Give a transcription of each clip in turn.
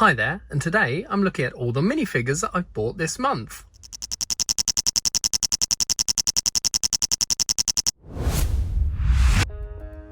Hi there, and today I'm looking at all the minifigures that I've bought this month.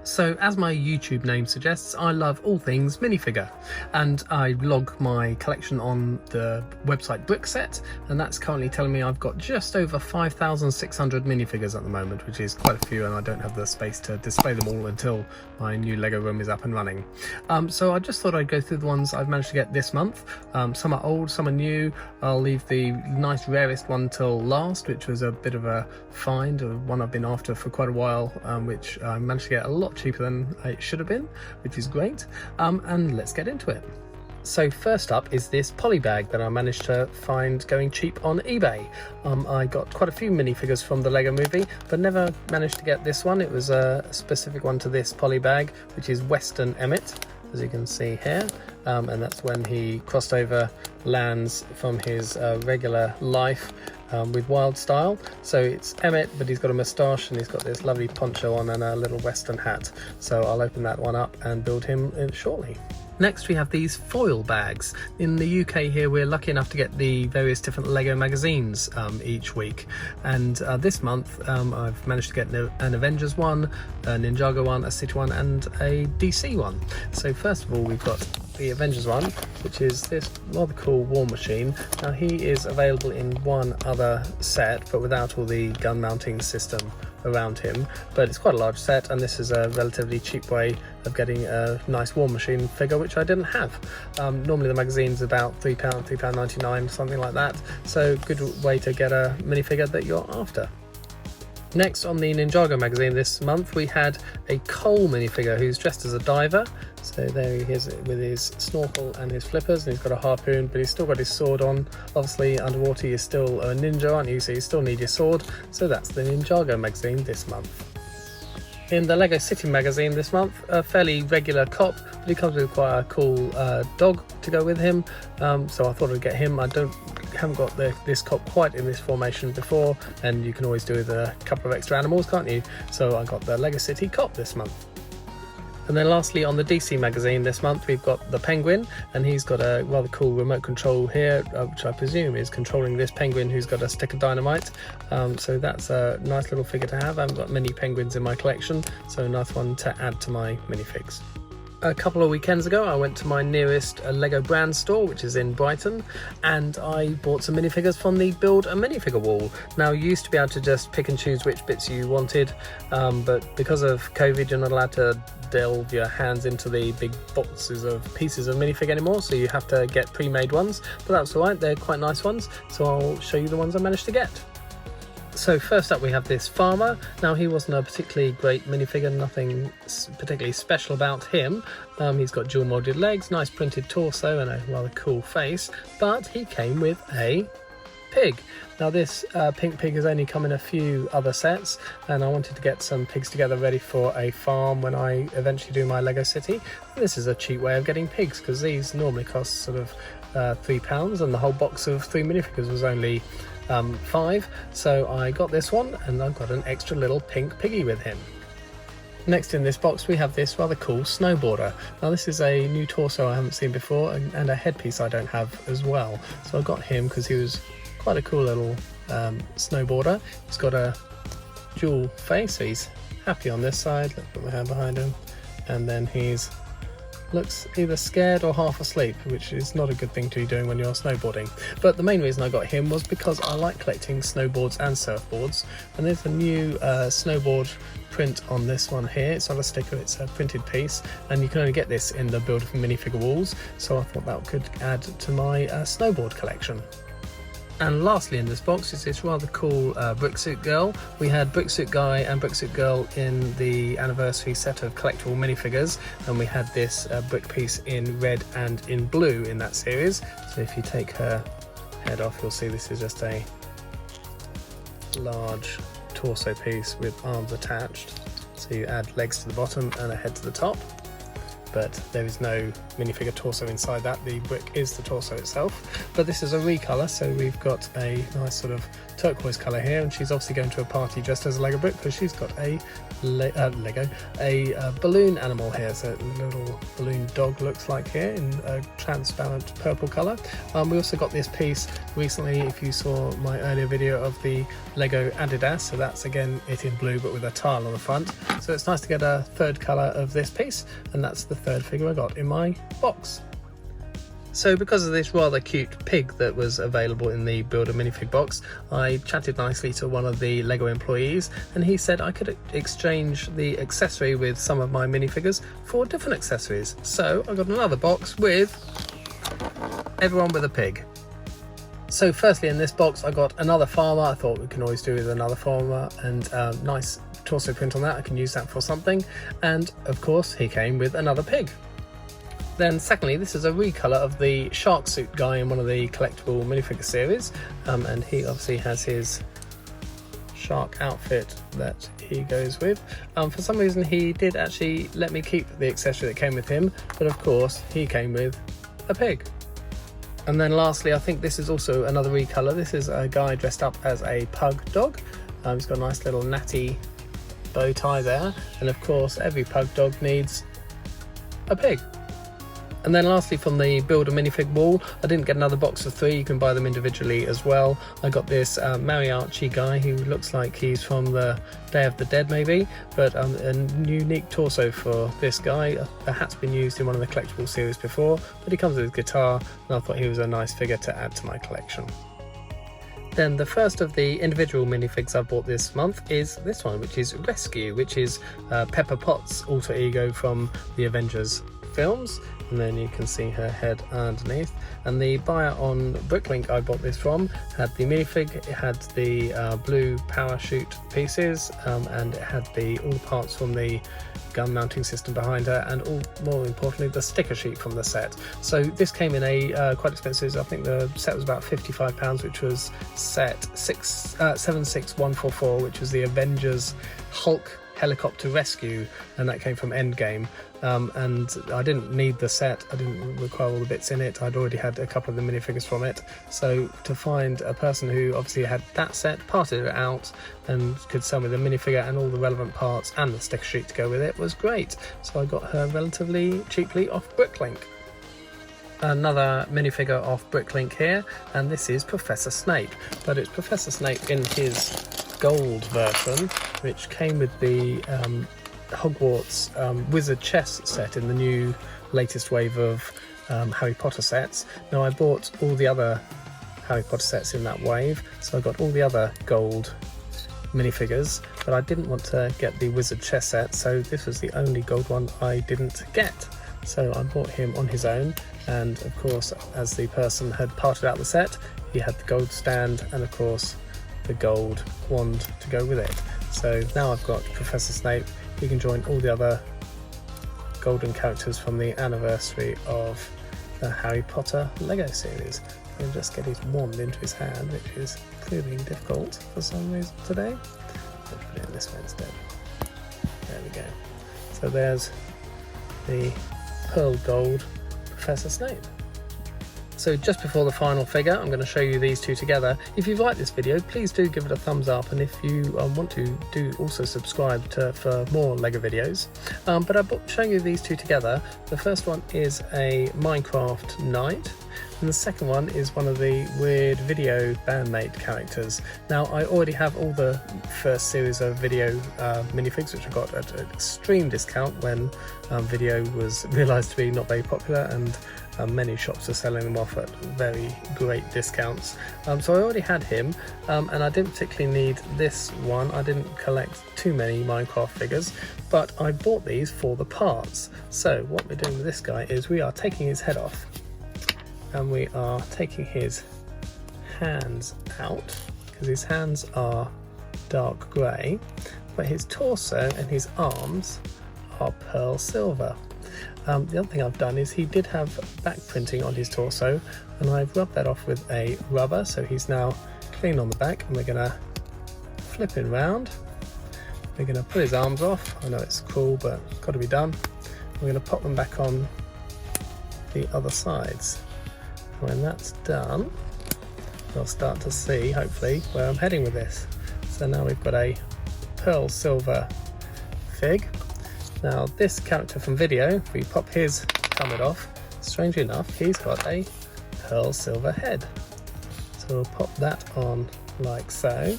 So, as my YouTube name suggests, I love all things minifigure, and I log my collection on the website Brickset, and that's currently telling me I've got just over 5,600 minifigures at the moment, which is quite a few, and I don't have the space to display them all until my new Lego room is up and running. So I just thought I'd go through the ones I've managed to get this month. Some are old, some are new. I'll leave the nice rarest one till last, which was a bit of a find, or one I've been after for quite a while, which I managed to get a lot cheaper than it should have been, which is great. And let's get into it. So first up is this poly bag that I managed to find going cheap on eBay. I got quite a few minifigures from the Lego movie, but never managed to get this one. It was a specific one to this poly bag, which is Western Emmet, as you can see here, and that's when he crossed over lands from his regular life with Wild Style. So it's Emmet, but he's got a moustache and he's got this lovely poncho on and a little Western hat. So I'll open that one up and build him shortly. Next we have these foil bags. In the UK here we're lucky enough to get the various different Lego magazines each week, and this month I've managed to get an Avengers one, a Ninjago one, a City one and a DC one. So first of all we've got the Avengers one, which is this rather cool War Machine. Now he is available in one other set but without all the gun mounting system around him, but it's quite a large set, and this is a relatively cheap way of getting a nice War Machine figure, which I didn't have. Normally the magazine's about £3, £3.99, something like that, so good way to get a minifigure that you're after. Next on the Ninjago magazine this month we had a Cole minifigure who's dressed as a diver. So there he is with his snorkel and his flippers, and he's got a harpoon, but he's still got his sword on. Obviously underwater you're still a ninja, aren't you, so you still need your sword. So that's the Ninjago magazine this month. In the Lego City magazine this month, a fairly regular cop, but he comes with quite a cool dog to go with him, so I thought I'd get him. I haven't got this cop quite in this formation before, and you can always do with a couple of extra animals, can't you? So I got the Lego City cop this month. And then lastly on the DC magazine this month we've got the Penguin, and he's got a rather cool remote control here, which I presume is controlling this penguin who's got a stick of dynamite. So that's a nice little figure to have. I haven't got many penguins in my collection, so a nice one to add to my minifigs. A couple of weekends ago I went to my nearest Lego brand store, which is in Brighton, and I bought some minifigures from the Build a Minifigure wall. Now you used to be able to just pick and choose which bits you wanted, but because of COVID you're not allowed to delve your hands into the big boxes of pieces of minifig anymore, so you have to get pre-made ones, but that's alright, they're quite nice ones, so I'll show you the ones I managed to get. So first up we have this farmer. Now he wasn't a particularly great minifigure, nothing particularly special about him. He's got dual molded legs, nice printed torso and a rather cool face, but he came with a pig. Now this pink pig has only come in a few other sets, and I wanted to get some pigs together ready for a farm when I eventually do my Lego City. And this is a cheap way of getting pigs, because these normally cost sort of £3, and the whole box of 3 minifigures was only 5, so I got this one, and I've got an extra little pink piggy with him. Next in this box we have this rather cool Snowboarder. Now this is a new torso I haven't seen before, and a headpiece I don't have as well, so I got him because he was quite a cool little snowboarder. He's got a dual face, so he's happy on this side. Let's put my hand behind him, and then he's looks either scared or half asleep, which is not a good thing to be doing when you're snowboarding. But the main reason I got him was because I like collecting snowboards and surfboards, and there's a new snowboard print on this one here. It's not a sticker, it's a printed piece, and you can only get this in the Build a Minifigure walls, so I thought that could add to my snowboard collection. And lastly in this box is this rather cool Bricksuit Girl. We had Bricksuit Guy and Bricksuit Girl in the anniversary set of collectible minifigures, and we had this brick piece in red and in blue in that series. So if you take her head off you'll see this is just a large torso piece with arms attached. So you add legs to the bottom and a head to the top, but there is no minifigure torso inside that. The brick is the torso itself, but this is a recolor, so we've got a nice sort of turquoise colour here, and she's obviously going to a party dressed as a Lego brick because she's got a balloon animal here, so a little balloon dog looks like here in a transparent purple colour. We also got this piece recently, if you saw my earlier video of the Lego Adidas, so that's again it in blue but with a tile on the front, so it's nice to get a third colour of this piece, and that's the third figure I got in my box. So because of this rather cute pig that was available in the Build a Minifig box, I chatted nicely to one of the Lego employees, and he said I could exchange the accessory with some of my minifigures for different accessories. So I got another box with everyone with a pig. So firstly, in this box I got another farmer. I thought we can always do with another farmer, and nice torso print on that. I can use that for something. And of course he came with another pig. Then secondly, this is a recolor of the shark suit guy in one of the collectible minifigure series, and he obviously has his shark outfit that he goes with. For some reason he did actually let me keep the accessory that came with him, but of course he came with a pig. And then lastly, I think this is also another recolor. This is a guy dressed up as a pug dog. He's got a nice little natty bow tie there, and of course every pug dog needs a pig. And then lastly, from the Build a Minifig wall, I didn't get another box of 3, you can buy them individually as well. I got this Mariachi guy who looks like he's from the Day of the Dead maybe, but a unique torso for this guy. The hat's been used in one of the collectible series before, but he comes with his guitar, and I thought he was a nice figure to add to my collection. Then the first of the individual minifigs I've bought this month is this one, which is Rescue, which is Pepper Potts' alter ego from the Avengers films, and then you can see her head underneath. And the buyer on Bricklink I bought this from had the minifig, it had the blue parachute pieces, and it had all the parts from the gun mounting system behind her, and more importantly the sticker sheet from the set. So this came in a quite expensive, I think the set was about £55, which was set 76144, which was the Avengers Hulk helicopter rescue, and that came from Endgame. And I didn't need the set, I didn't require all the bits in it, I'd already had a couple of the minifigures from it, so to find a person who obviously had that set, parted it out, and could sell me the minifigure and all the relevant parts and the sticker sheet to go with it was great. So I got her relatively cheaply off Bricklink. Another minifigure off Bricklink here, and this is Professor Snape, but it's Professor Snape in his gold version, which came with the Hogwarts wizard chess set in the new latest wave of Harry Potter sets. Now I bought all the other Harry Potter sets in that wave, so I got all the other gold minifigures, but I didn't want to get the wizard chess set, so this was the only gold one I didn't get. So I bought him on his own, and of course as the person had parted out the set, he had the gold stand and of course the gold wand to go with it. So now I've got Professor Snape. You can join all the other golden characters from the anniversary of the Harry Potter Lego series. And just get his wand into his hand, which is proving difficult for some reason today. Let's put it in this way instead. There we go. So there's the pearl gold Professor Snape. So just before the final figure, I'm going to show you these two together. If you've liked this video, please do give it a thumbs up, and if you want to, do also subscribe for more LEGO videos. But I'm showing you these two together. The first one is a Minecraft knight, and the second one is one of the weird video bandmate characters. Now I already have all the first series of video minifigs, which I got at an extreme discount when video was realised to be not very popular, and many shops are selling them off at very great discounts. So I already had him, and I didn't particularly need this one. I didn't collect too many Minecraft figures, but I bought these for the parts. So what we're doing with this guy is we are taking his head off, and we are taking his hands out, because his hands are dark grey, but his torso and his arms are pearl silver. The other thing I've done is he did have back printing on his torso, and I've rubbed that off with a rubber, so he's now clean on the back, and we're going to flip him round. We're going to pull his arms off. I know it's cruel, but it's got to be done. We're going to pop them back on the other sides. When that's done, you'll start to see, hopefully, where I'm heading with this. So now we've got a pearl silver fig. Now this character from video, if we pop his helmet off, strangely enough, he's got a pearl silver head. So we'll pop that on like so.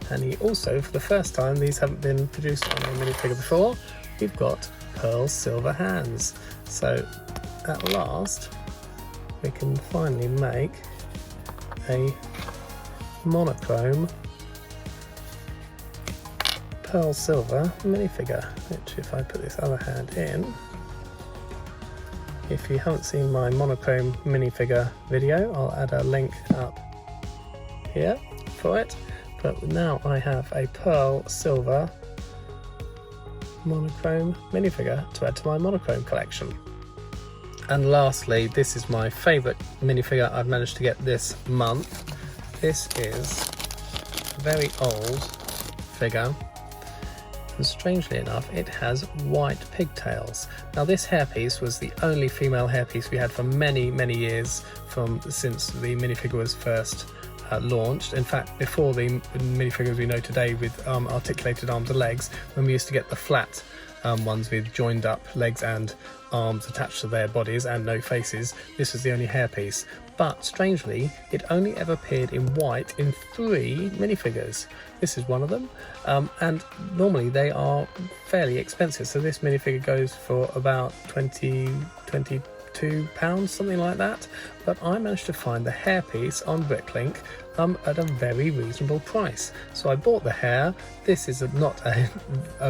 And he also, for the first time, these haven't been produced on a minifigure before, we've got pearl silver hands. So at last, we can finally make a monochrome pearl silver minifigure, which if I put this other hand in, if you haven't seen my monochrome minifigure video, I'll add a link up here for it. But now I have a pearl silver monochrome minifigure to add to my monochrome collection. And lastly, this is my favourite minifigure I've managed to get this month. This is a very old figure, and strangely enough it has white pigtails. Now this hairpiece was the only female hairpiece we had for many years since the minifigure was first launched. In fact, before the minifigures we know today with articulated arms and legs, when we used to get the flat ones with joined up legs and arms attached to their bodies and no faces, this was the only hairpiece. But strangely, it only ever appeared in white in 3 minifigures. This is one of them, and normally they are fairly expensive. So this minifigure goes for about £22, something like that. But I managed to find the hairpiece on Bricklink at a very reasonable price. So I bought the hair. This is not a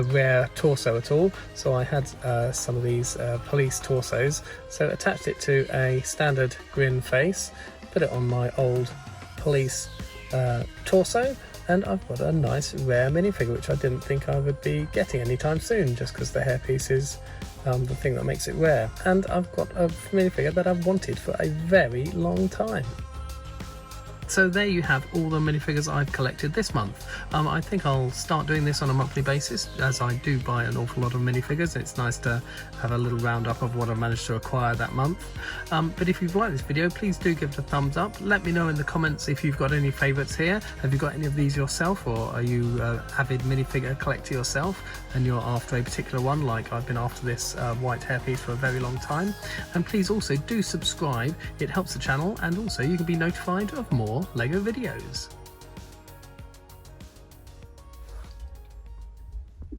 rare torso at all. So I had some of these police torsos. So attached it to a standard grin face, put it on my old police torso, and I've got a nice rare minifigure, which I didn't think I would be getting anytime soon, just because the hairpiece is the thing that makes it rare. And I've got a minifigure that I've wanted for a very long time. So there you have all the minifigures I've collected this month. I think I'll start doing this on a monthly basis, as I do buy an awful lot of minifigures. It's nice to have a little roundup of what I've managed to acquire that month. But if you've liked this video, please do give it a thumbs up. Let me know in the comments if you've got any favourites here. Have you got any of these yourself, or are you an avid minifigure collector yourself and you're after a particular one, like I've been after this white hairpiece for a very long time? And please also do subscribe, it helps the channel, and also you can be notified of more LEGO videos.